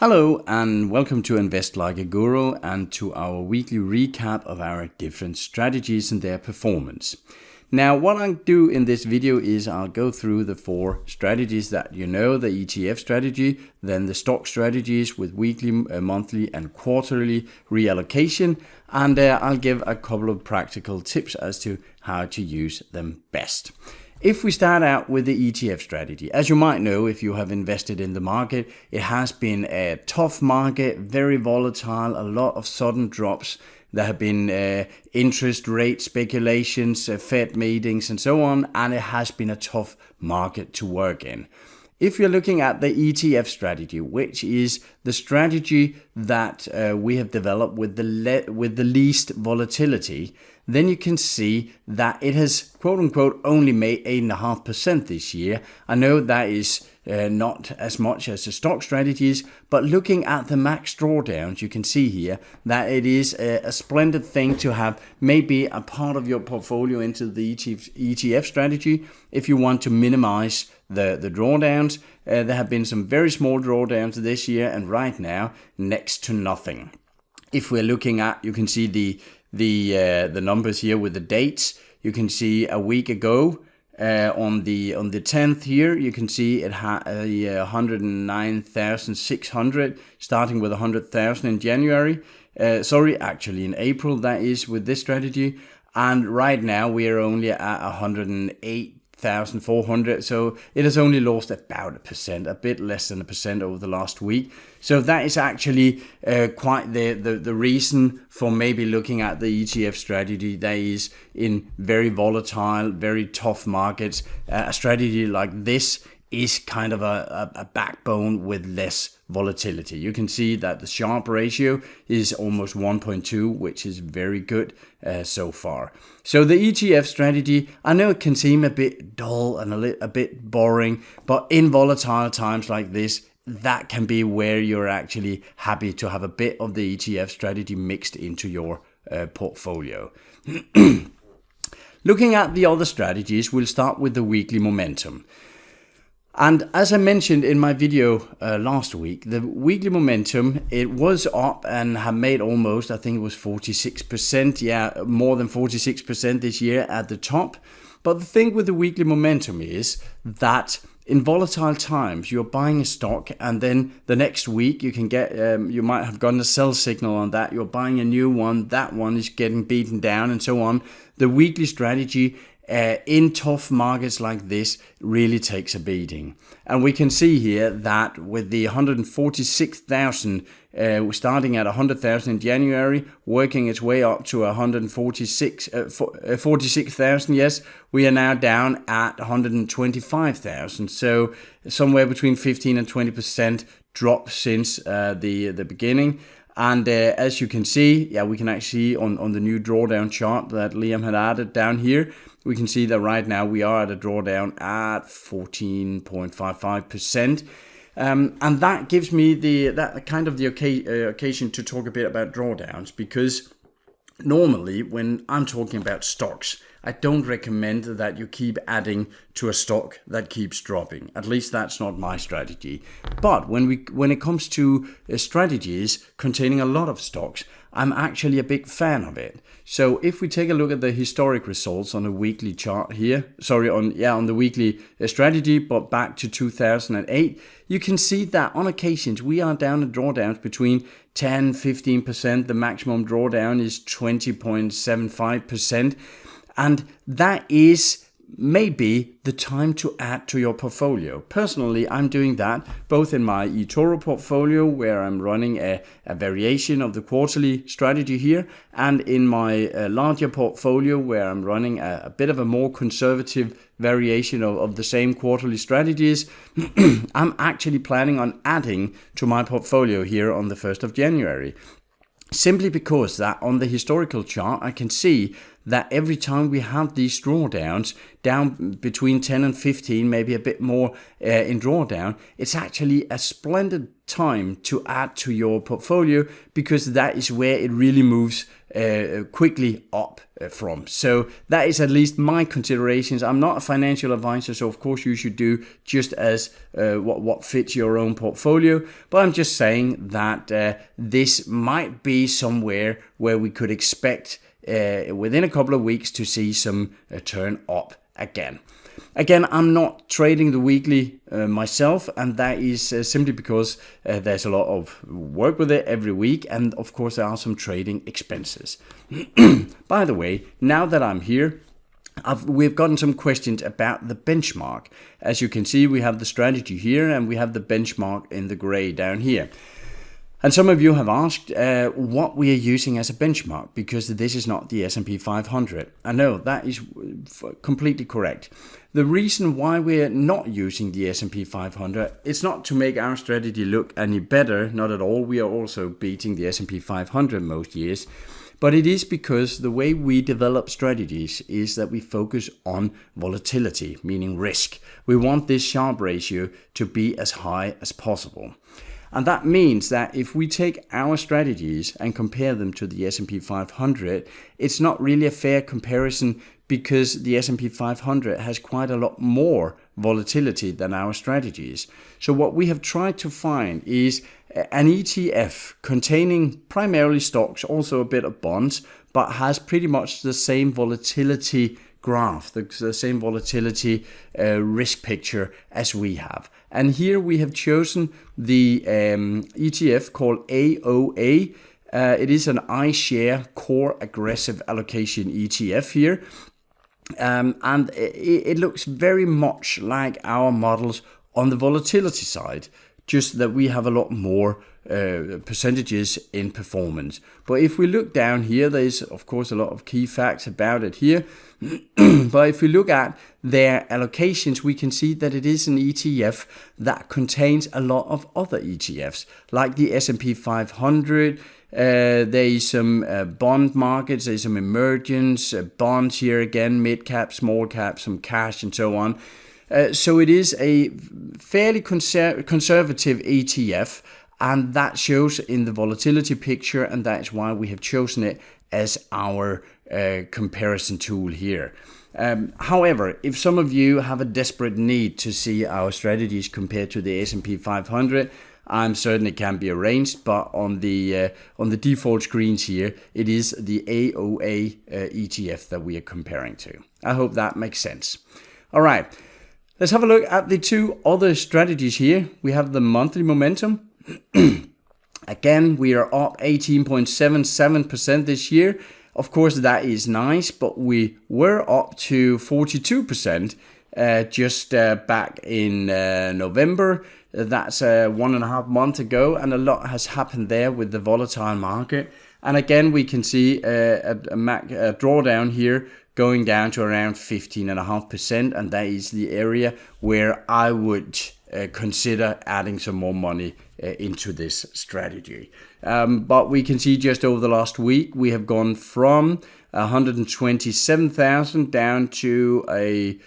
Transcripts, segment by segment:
Hello and welcome to Invest Like a Guru and to our weekly recap of our different strategies and their performance. Now what I'll do in this video is I'll go through the four strategies that you know, the ETF strategy, then the stock strategies with weekly, monthly and quarterly reallocation, and I'll give a couple of practical tips as to how to use them best. If we start out with the ETF strategy, as you might know, if you have invested in the market, it has been a tough market, very volatile, a lot of sudden drops. There have been interest rate speculations, Fed meetings and so on, and it has been a tough market to work in. If you're looking at the ETF strategy, which is the strategy that we have developed with the least volatility, then you can see that it has quote unquote only made 8.5% this year. I know that is not as much as the stock strategies, but looking at the max drawdowns, you can see here that it is a splendid thing to have maybe a part of your portfolio into the ETF strategy if you want to minimize the drawdowns. There have been some very small drawdowns this year, and right now next to nothing. If we're looking at, you can see the numbers here with the dates. You can see a week ago on the 10th here, you can see it had 109,600, starting with 100,000 in January. Actually in April, that is, with this strategy. And right now we are only at 108,400, so it has only lost about 1%, a bit less than 1% over the last week. So that is actually quite the reason for maybe looking at the ETF strategy. That is, in very volatile, very tough markets, a strategy like this is kind of a backbone with less volatility. You can see that the Sharpe ratio is almost 1.2, which is very good so far. So the ETF strategy, I know it can seem a bit dull and a bit boring, but in volatile times like this, that can be where you're actually happy to have a bit of the ETF strategy mixed into your portfolio. Looking at the other strategies, we'll start with the weekly momentum. And as I mentioned in my video last week, the weekly momentum, it was up and have made almost, I think it was 46%, yeah, more than 46% this year at the top. But the thing with the weekly momentum is that in volatile times, you're buying a stock and then the next week you can get, you might have gotten a sell signal on that. You're buying a new one, that one is getting beaten down and so on. The weekly strategy in tough markets like this really takes a beating. And we can see here that with the 146,000, starting at 100,000 in January, working its way up to 46,000, yes, we are now down at 125,000. So somewhere between 15 and 20% drop since the beginning. And as you can see, yeah, we can actually see on the new drawdown chart that Liam had added down here, we can see that right now we are at a drawdown at 14.55%. And that gives me the occasion to talk a bit about drawdowns, because normally when I'm talking about stocks, I don't recommend that you keep adding to a stock that keeps dropping. At least that's not my strategy. But when it comes to strategies containing a lot of stocks, I'm actually a big fan of it. So if we take a look at the historic results on a weekly chart here, on the weekly strategy, but back to 2008, you can see that on occasions we are down at drawdowns between 10-15%. The maximum drawdown is 20.75%. And that is maybe the time to add to your portfolio. Personally, I'm doing that both in my eToro portfolio, where I'm running a variation of the quarterly strategy here, and in my larger portfolio, where I'm running a bit of a more conservative variation of the same quarterly strategies. I'm actually planning on adding to my portfolio here on the 1st of January. Simply because that on the historical chart, I can see that every time we have these drawdowns down between 10 and 15, maybe a bit more in drawdown, it's actually a splendid time to add to your portfolio, because that is where it really moves quickly up from. So that is at least my considerations. I'm not a financial advisor, so of course you should do just as what fits your own portfolio. But I'm just saying that this might be somewhere where we could expect within a couple of weeks to see some turn up again. Again, I'm not trading the weekly myself, and that is simply because there's a lot of work with it every week, and of course there are some trading expenses. By the way, now that I'm here, we've gotten some questions about the benchmark. As you can see, we have the strategy here, and we have the benchmark in the gray down here. And some of you have asked what we are using as a benchmark, because this is not the S&P 500. I know that is completely correct. The reason why we're not using the S&P 500, it's not to make our strategy look any better, not at all. We are also beating the S&P 500 most years. But it is because the way we develop strategies is that we focus on volatility, meaning risk. We want this Sharpe ratio to be as high as possible. And that means that if we take our strategies and compare them to the S&P 500, it's not really a fair comparison, because the S&P 500 has quite a lot more volatility than our strategies. So what we have tried to find is an ETF containing primarily stocks, also a bit of bonds, but has pretty much the same volatility graph, the same volatility risk picture as we have. And here we have chosen the ETF called AOA. It is an iShare Core Aggressive Allocation ETF here. And it looks very much like our models on the volatility side, just that we have a lot more percentages in performance. But if we look down here, there's of course a lot of key facts about it here. But if we look at their allocations, we can see that it is an ETF that contains a lot of other ETFs, like the S&P 500. There is some bond markets, there's some emergence, bonds here again, mid cap, small cap, some cash and so on. So it is a fairly conservative ETF, and that shows in the volatility picture, and that's why we have chosen it as our comparison tool here. However, if some of you have a desperate need to see our strategies compared to the S&P 500, I'm certain it can be arranged, but on the default screens here, it is the AOA ETF that we are comparing to. I hope that makes sense. All right, let's have a look at the two other strategies here. We have the monthly momentum. Again, we are up 18.77% this year. Of course, that is nice, but we were up to 42% just back in November. That's 1.5 months ago, and a lot has happened there with the volatile market. And again, we can see a drawdown here going down to around 15.5%, and that is the area where I would consider adding some more money into this strategy. But we can see just over the last week, we have gone from 127,000 down to a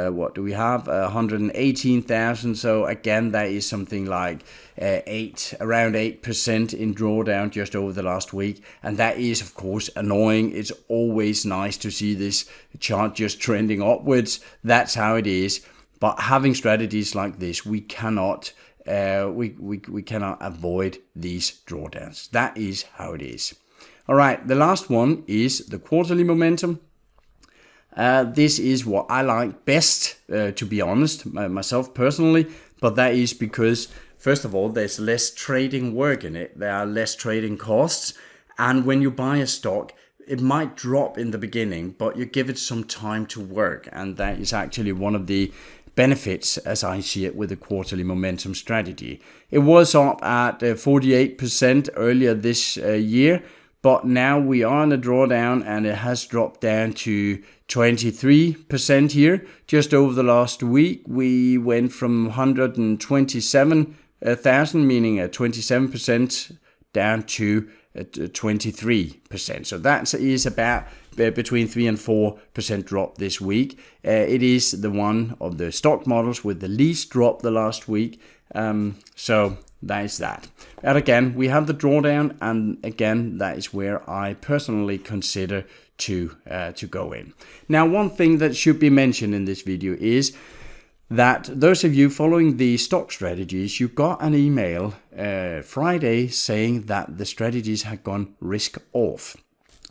what do we have? 118,000. So again, that is something like around 8% in drawdown just over the last week. And that is, of course, annoying. It's always nice to see this chart just trending upwards. That's how it is. But having strategies like this, we cannot we cannot avoid these drawdowns. That is how it is. All right, the last one is the quarterly momentum. This is what I like best, to be honest, myself personally, but that is because, first of all, there's less trading work in it. There are less trading costs. And when you buy a stock, it might drop in the beginning, but you give it some time to work. And that is actually one of the benefits, as I see it, with the quarterly momentum strategy. It was up at 48% earlier this year, but now we are in a drawdown, and it has dropped down to 23% here. Just over the last week, we went from 127,000, meaning a 27%, down to 23%. So that is about between 3 and 4% drop this week. It is the one of the stock models with the least drop the last week. So that is that. And again, we have the drawdown, and again, that is where I personally consider to go in. Now, one thing that should be mentioned in this video is that those of you following the stock strategies, you got an email Friday saying that the strategies had gone risk off.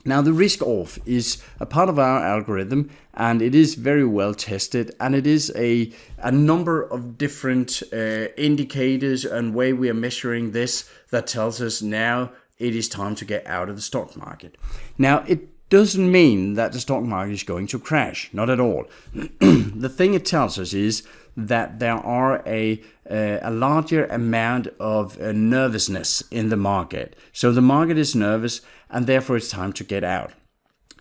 Now, the risk off is a part of our algorithm, and it is very well tested, and it is a number of different indicators and way we are measuring this that tells us now it is time to get out of the stock market. Now, it doesn't mean that the stock market is going to crash, not at all. The thing it tells us is that there are a larger amount of nervousness in the market. So the market is nervous, and therefore it's time to get out.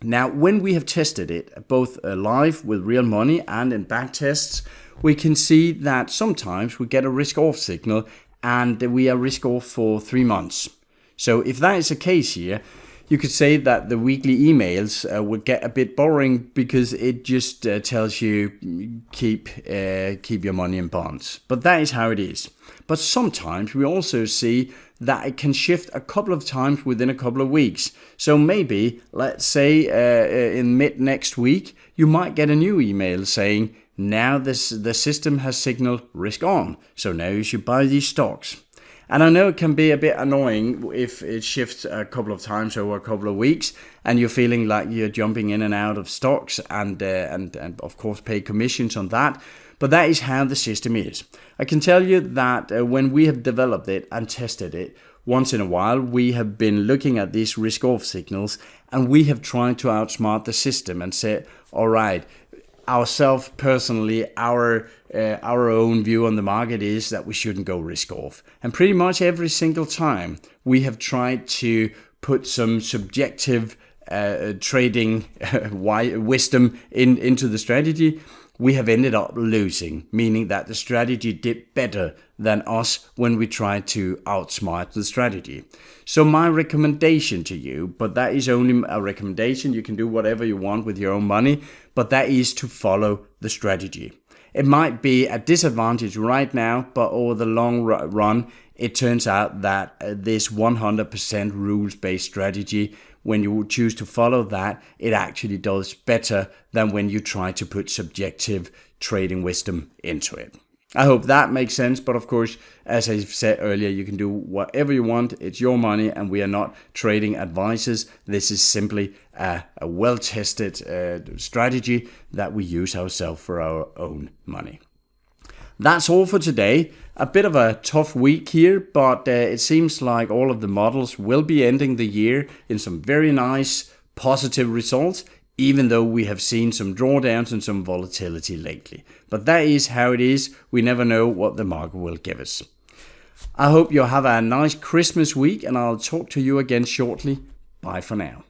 Now, when we have tested it, both live with real money and in back tests, we can see that sometimes we get a risk off signal, and we are risk off for 3 months. So if that is the case here, you could say that the weekly emails would get a bit boring, because it just tells you keep your money in bonds. But that is how it is. But sometimes we also see that it can shift a couple of times within a couple of weeks. So maybe, let's say in mid next week, you might get a new email saying, now the system has signaled risk on, so now you should buy these stocks. And I know it can be a bit annoying if it shifts a couple of times over a couple of weeks, and you're feeling like you're jumping in and out of stocks, and of course pay commissions on that. But that is how the system is. I can tell you that when we have developed it and tested it, once in a while we have been looking at these risk off signals, and we have tried to outsmart the system and said, all right, ourselves personally, our own view on the market is that we shouldn't go risk off. And pretty much every single time we have tried to put some subjective trading wisdom into the strategy, we have ended up losing, meaning that the strategy did better than us when we tried to outsmart the strategy. So my recommendation to you, but that is only a recommendation, you can do whatever you want with your own money, but that is to follow the strategy. It might be a disadvantage right now, but over the long run, it turns out that this 100% rules-based strategy, when you choose to follow that, it actually does better than when you try to put subjective trading wisdom into it. I hope that makes sense, but of course, as I said earlier, you can do whatever you want. It's your money, and we are not trading advisors. This is simply a well-tested strategy that we use ourselves for our own money. That's all for today. A bit of a tough week here, but it seems like all of the models will be ending the year in some very nice positive results, even though we have seen some drawdowns and some volatility lately. But that is how it is. We never know what the market will give us. I hope you'll have a nice Christmas week, and I'll talk to you again shortly. Bye for now.